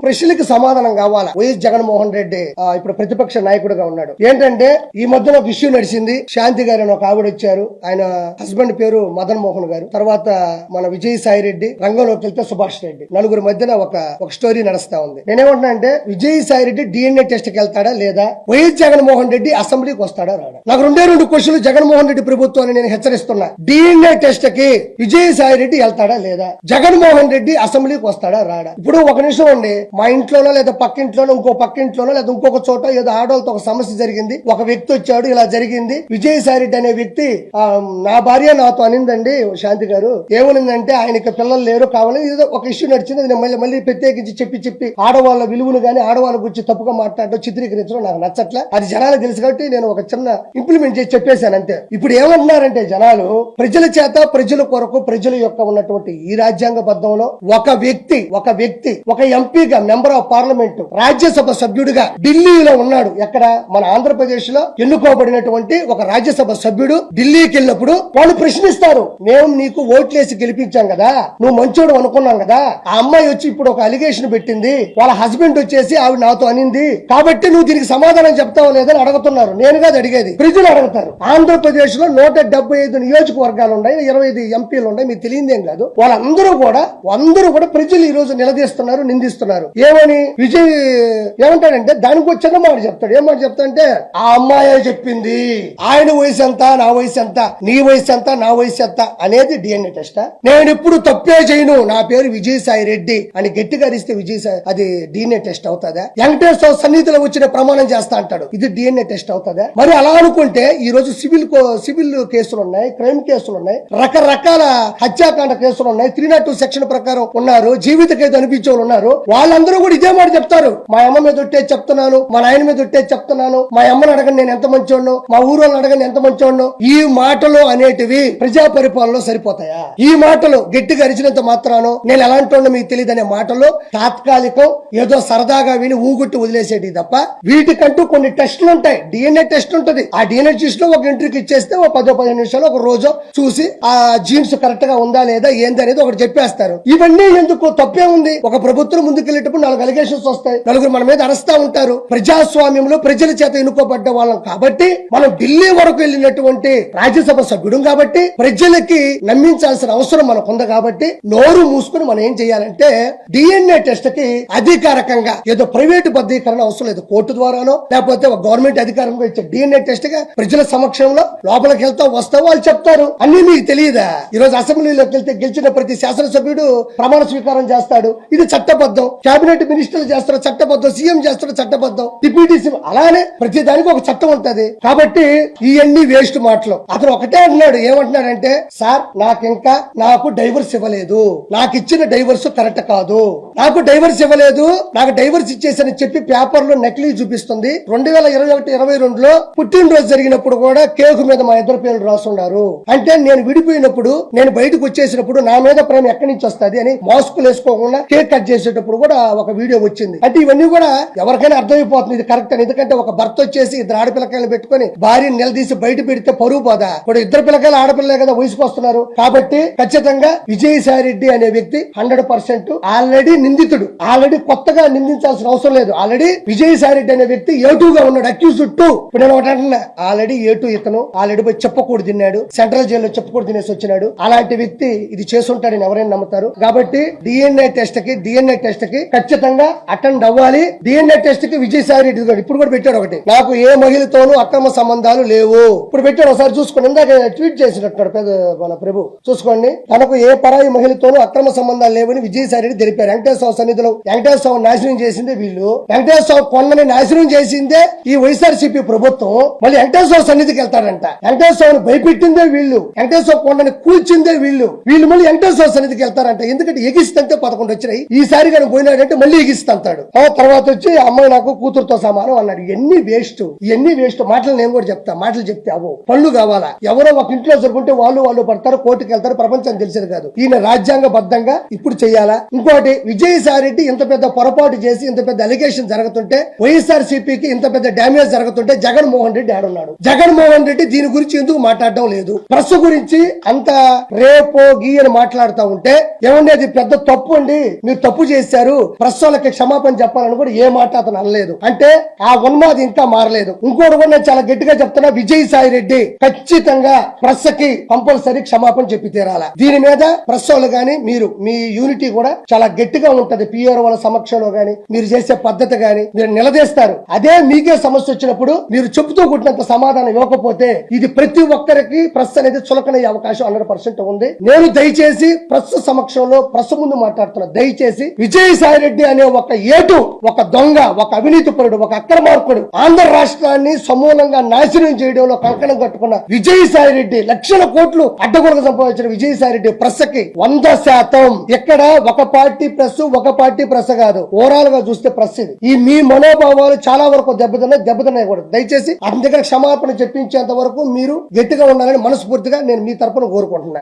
ప్రశ్నలకు సమాధానం కావాలా. వైఎస్ జగన్మోహన్ రెడ్డి ఇప్పుడు ప్రతిపక్ష నాయకుడిగా ఉన్నాడు. ఏంటంటే ఈ మధ్యన ఒక ఇష్యూ నడిచింది. శాంతి గారు అని ఒక ఆవిడ వచ్చారు. ఆయన హస్బెండ్ పేరు మదన్ మోహన్ గారు. తర్వాత మన విజయసాయి రెడ్డి, రంగంలోకి వెళ్తే సుభాష్ రెడ్డి, నలుగురు మధ్యన ఒక స్టోరీ నడుస్తా ఉంది. నేనేమంటున్నా అంటే విజయసాయి రెడ్డి DNA టెస్ట్ కి వెళ్తాడా లేదా, వైఎస్ జగన్మోహన్ రెడ్డి అసెంబ్లీకి వస్తాడా రాడా? నాకు రెండు క్వశ్చన్లు జగన్మోహన్ రెడ్డి ప్రభుత్వాన్ని నేను హెచ్చరిస్తున్నా. DNA టెస్ట్ కి విజయసాయి రెడ్డి వెళ్తాడా లేదా, జగన్మోహన్ రెడ్డి అసెంబ్లీకి వస్తాడా రాడా? ఇప్పుడు ఒక నిమిషం అండి, మా ఇంట్లోనో లేదా పక్కింట్లోనో ఇంకో పక్కింట్లోనో లేదా ఇంకొక చోట ఏదో ఆడవాళ్ళతో ఒక సమస్య జరిగింది, ఒక వ్యక్తి వచ్చాడు, ఇలా జరిగింది. విజయసాయి రెడ్డి అనే వ్యక్తి నా భార్య నాతో అనిందండి శాంతి గారు, ఏమనిందంటే ఆయనకి పిల్లలు లేరు కావాలి, ఏదో ఒక ఇష్యూ నడిచింది. నేను మళ్ళీ ప్రత్యేకించి చెప్పి ఆడవాళ్ళ విలువలు గానీ ఆడవాళ్ళ గురించి తప్పుగా మాట్లాడడం, చిత్రీకరించడం నాకు నచ్చట్లే. అది జనాలకు తెలుసు కాబట్టి నేను ఒక చిన్న ఇంప్లిమెంట్ చేసి చెప్పేశాను అంతే. ఇప్పుడు ఏమంటున్నారంటే జనాలు, ప్రజల చేత ప్రజల కొరకు ప్రజల యొక్క ఉన్నటువంటి ఈ రాజ్యాంగబద్ధంలో ఒక వ్యక్తి ఒక ఎంపీగా, మెంబర్ ఆఫ్ పార్లమెంట్, రాజ్యసభ సభ్యుడిగా ఢిల్లీలో ఉన్నాడు. ఎక్కడ? మన ఆంధ్రప్రదేశ్ లో ఎన్నుకోబడినటువంటి ఒక రాజ్యసభ సభ్యుడు ఢిల్లీకి వెళ్ళినప్పుడు వాళ్ళు ప్రశ్నిస్తారు, మేము నీకు ఓట్లేసి గెలిపించాం కదా, నువ్వు మంచోడు అనుకున్నాం కదా, ఆ అమ్మాయి వచ్చి ఇప్పుడు ఒక అలిగేషన్ పెట్టింది, వాళ్ళ హస్బెండ్ వచ్చేసి ఆవిడ నాతో అనింది, కాబట్టి నువ్వు దీనికి సమాధానం చెప్తావా లేదని అడుగుతున్నారు. నేను కాదు అడిగేది, ప్రజలు అడుగుతారు. ఆంధ్రప్రదేశ్ లో 175 నియోజకవర్గాలు ఉన్నాయి, 25 ఎంపీలు ఉన్నాయి, మీకు తెలియదేం కాదు. వాళ్ళందరూ కూడా ప్రజలు ఈ రోజు నిలదీస్తున్నారు, నిందిస్తున్నారు. ఏమని విజయ్ ఏమంటాడంటే దానికి వచ్చిన మాట చెప్తాడు. ఏం మాట చెప్తాడంటే, ఆ అమ్మాయి చెప్పింది, ఆయన వయసు ఎంత, నా వయసు ఎంత, నీ వయసు ఎంత, నా వయసు ఎంత అనేది DNA టెస్ట్. నేను ఎప్పుడు తప్పే చేయను, నా పేరు విజయసాయి రెడ్డి అని గట్టిగా అరిస్తే విజయసాయి అది DNA టెస్ట్ అవుతుందా? వెంకటేశ్వర సన్నిధిలో వచ్చిన ప్రమాణం చేస్తా అంటాడు, ఇది DNA టెస్ట్ అవుతుందా? మరి అలా అనుకుంటే ఈ రోజు సివిల్ కేసులు ఉన్నాయి, క్రైమ్ కేసులు ఉన్నాయి, రకరకాల హత్యాకాండ కేసులు ఉన్నాయి, 302 సెక్షన్ ప్రకారం ఉన్నారు, జీవిత ఖైదు అనిపించే వాళ్ళు ఉన్నారు. వాళ్ళందరూ కూడా ఇదే మాట చెప్తారు, మా అమ్మ మీద ఒట్టే చెప్తున్నాను, మా నాయన మీద ఒట్టే చెప్తున్నాను, మా అమ్మని అడగని నేను ఎంత మంచోడ్ను, మా ఊరోళ్ళని అడగని ఎంత మంచోడ్ను. ఈ మాటలు అనేటివి ప్రజా పరిపాలనలో సరిపోతాయా? ఈ మాటలు గట్టిగా అరిచినంత మాత్రాను నేను ఎలాంటి వాడినో మీకు తెలియదు అనే మాటలు తాత్కాలికం, ఏదో సరదాగా విని ఊగుట్టి వదిలేసేటి తప్ప వీటికంటూ కొన్ని టెస్టులు ఉంటాయి. DNA టెస్ట్ ఉంటుంది. ఆ DNA టెస్ట్ లో ఒక ఎంట్రీకి ఇచ్చేస్తే ఒక 10-15 నిమిషాలు ఒక రోజు చూసి ఆ జీన్స్ కరెక్ట్ గా ఉందా లేదా ఏంది అనేది ఒకటి చెప్పేస్తారు. ఇవన్నీ ఎందుకు? తప్పే ఉంది. ఒక ప్రభుత్వం ముందుకెళ్ళేటప్పుడు 4 అలిగేషన్స్ వస్తాయి, నలుగురు మన మీద అరుస్తా ఉంటారు. ప్రజాస్వామ్యంలో ప్రజల చేత ఎన్నుకోబడ్డ వాళ్ళం కాబట్టి, మనం ఢిల్లీ వరకు వెళ్ళినటువంటి రాజ్యసభ సభ్యుడు కాబట్టి ప్రజలకి నమ్మించాల్సిన అవసరం మనకుంది. కాబట్టి నోరు మూసుకుని మనం ఏం చేయాలంటే DNA టెస్ట్ కి అధికారికంగా ఏదో ప్రైవేటు బద్దీకరణ అవసరం లేదు, కోర్టు ద్వారానో లేకపోతే ఒక గవర్నమెంట్ అధికారంగా ఇచ్చే DNA టెస్ట్ గా ప్రజల సమక్షంలో లోపలికి వెళ్తావు వస్తావు వాళ్ళు చెప్తారు. అన్ని మీకు తెలియదా? ఈ రోజు అసెంబ్లీలోకి వెళ్తే గెలిచిన ప్రతి శాసనసభ్యుడు ప్రమాణ స్వీకారం చేస్తాడు, ఇది చట్టబద్ధం. కేబినెట్ మినిస్టర్లు చేస్తారు చట్టబద్ధం, సీఎం చేస్తారు చట్టబద్ధం, డిప్యూటీ సీఎం, అలానే ప్రతి దానికి ఒక చట్టం ఉంటది. కాబట్టి ఇవన్నీ వేస్ట్ మాటలు. అతను ఒకటే అంటున్నాడు, ఏమంటున్నాడంటే, సార్ నాకు డైవర్స్ ఇవ్వలేదు, నాకు ఇచ్చిన డైవర్స్ కరెక్ట్ కాదు, నాకు డైవర్స్ ఇవ్వలేదు, నాకు డైవర్స్ ఇచ్చేసని చెప్పి పేపర్లో నకిలీ చూపిస్తుంది. 2021-22లో పుట్టినరోజు జరిగినప్పుడు కూడా కేకు మీద మా ఇద్దరు పేర్లు రాసున్నారు. అంటే నేను విడిపోయినప్పుడు, నేను బయటకు వచ్చేసినప్పుడు నా మీద ప్రేమ ఎక్కడి నుంచి వస్తుంది అని మాస్కులు వేసుకోకుండా కేక్ కట్ చేసేటప్పుడు కూడా ఒక వీడియో వచ్చింది. అంటే ఇవన్నీ కూడా ఎవరికైనా అర్థమైపోతుంది ఇది కరెక్ట్ అని. ఎందుకంటే ఒక భర్త వచ్చేసి ఇద్దరు ఆడపిల్లకాయలు పెట్టుకుని భార్యను నిలదీసి బయట పెడితే పరువు పోదా? ఇప్పుడు ఇద్దరు పిల్లకాయలు ఆడపిల్లలే కదా వయసుకు వస్తున్నారు. కాబట్టి ఖచ్చితంగా విజయసాయి రెడ్డి అనే వ్యక్తి 100% ఆల్రెడీ నిందితుడు. ఆల్రెడీ కొత్తగా నిందించాల్సిన అవసరం లేదు. ఆల్రెడీ విజయసాయి రెడ్డి అనే వ్యక్తి A2 గా ఉన్నాడు, అక్యూజ్డ్ 2. ఇప్పుడు నేను ఒకటి అంటున్నా, ఆల్రెడీ A2 ఇతను ఆల్రెడీ పోయి చెప్పకూడదు తిన్నాడు, సెంట్రల్ జైల్లో చెప్పకూడదు తినేసి వచ్చినాడు. అలాంటి వ్యక్తి ఇది చేసుంటాడని ఎవరైనా నమ్ముతారు? కాబట్టి DNA టెస్ట్ కి ఖచ్చితంగా అటెండ్ అవ్వాలి. DNA టెస్ట్ కి విజయసాయి రెడ్డి ఇప్పుడు కూడా పెట్టాడు ఒకటి, నాకు ఏ మహిళతోనూ అక్రమ సంబంధాలు లేవు. ఇప్పుడు పెట్టాడు, ఒకసారి చూసుకోండి. ఇందాక ట్వీట్ చేసినట్టు మన ప్రభు చూసుకోండి. తనకు ఏ పరాయి మహిళతోనూ అక్రమ సంబంధాలు లేవని విజయసాయి రెడ్డి తెలిపారు. వెంకటేశ్వర సన్నిధిలో వెంకటేశ్వర నాశనం చేసిందే వీళ్ళు, వెంకటేశ్వర కొండని నాశనం చేసిందే ఈ వైఎస్ఆర్సీపీ ప్రభుత్వం. మళ్ళీ వెంకటేశ్వర సన్నిధికి వెళ్తాడంట, వెంకటేశ్వరను భయపెట్టిందే వీళ్ళు, వెంకటేశ్వర కొండని కూల్చిందే వీళ్ళు మళ్ళీ వెంకటేశ్వర సన్నిధికి వెళ్తారంట. ఎందుకంటే ఎగిస్తే 11 వచ్చినాయి, ఈసారి కానీ పోయినాడంటే మళ్ళీ ఎగిస్తాడు. తర్వాత వచ్చి అమ్మాయి నాకు కూతురుతో సమానం అన్నాడు. ఇవన్నీ వేస్ట్ మాటలు. నేను కూడా చెప్తా, మాటలు చెప్తే అవో పళ్ళు కావాలా? ఎవరో ఒక ఇంట్లో జరుగుంటే వాళ్ళు పడతారు, కోర్టుకు వెళ్తారు, ప్రపంచం తెలిసేది కాదు. ఈయన రాజ్యాంగబద్ధంగా ఇప్పుడు చెయ్యాలా? ఇంకోటి, విజయసాయి రెడ్డి ఇంత పెద్ద పొరపాటు చేసి ఇంత పెద్ద అలిగేషన్ జరుగుతుంటే, వైఎస్ఆర్సీపీకి ఇంత పెద్ద డ్యామేజ్ జరుగుతుంటే జగన్మోహన్ రెడ్డి ఆడున్నాడు. జగన్మోహన్ రెడ్డి దీని గురించి ఎందుకు మాట్లాడడం లేదు? ప్రెస్ గురించి అంత రేపో గీ అని మాట్లాడుతూ ఉంటే, ఏమండి అది పెద్ద తప్పు అండి, మీరు తప్పు చేశారు, ప్రెస్ వాళ్ళకి క్షమాపణ చెప్పాలని కూడా ఏ మాట అతను అనలేదు. అంటే ఆ ఉన్మాది ఇంకా మారలేదు. ఇంకోటి కూడా నేను చాలా గట్టిగా చెప్తున్నా, విజయసాయి రెడ్డి ఖచ్చితంగా ప్రెస్ కి కంపల్సరీ క్షమాపణ చెప్పి తీరాల. దీని మీద ప్రెస్ వాళ్ళు గాని మీరు మీ యూనిటీ కూడా చాలా గట్టిగా ఉంటది. పిఆర్ వాళ్ళ సమక్షంలో గాని మీరు చేసే పద్ధతి గాని మీరు నిలదీస్తారు. అదే మీకే సమస్య వచ్చినప్పుడు మీరు చెబుతూ కొట్టినంత సమాధానం ఇవ్వకపోతే ఇది ప్రతి ఒక్కరికి ప్రెస్ అనేది చులకనయ్యే అవకాశం 100% ఉంది. నేను దయచేసి ప్రెస్ సమక్షంలో ప్రెస్ ముందు మాట్లాడుతున్నా, దయచేసి విజయసాయి రెడ్డి అనే ఒక ఏటు, ఒక దొంగ, ఒక అవినీతిపరుడు, ఒక అక్రమార్కుడు ఆంధ్ర రాష్ట్రాన్ని సమూలంగా నాశనం చేయడంలో కంకణం కట్టుకున్న విజయసాయి రెడ్డి, లక్షల కోట్లు అడ్డగొడక సంపాదించిన విజయసాయి రెడ్డి ప్రెస్ కి 100% ఇక్కడ ఒక పార్టీ ప్రెస్ కాదు, ఓవరాల్ గా చూస్తే ప్రెస్ ఇది. ఈ మీ మనోభావాలు చాలా వరకు దెబ్బతిన్నాయి కూడా. దయచేసి అతని దగ్గర క్షమాపణ చెప్పించేంత వరకు మీరు గట్టిగా ఉండాలని మనస్ఫూర్తిగా నేను మీ తరపున కోరుకుంటున్నా.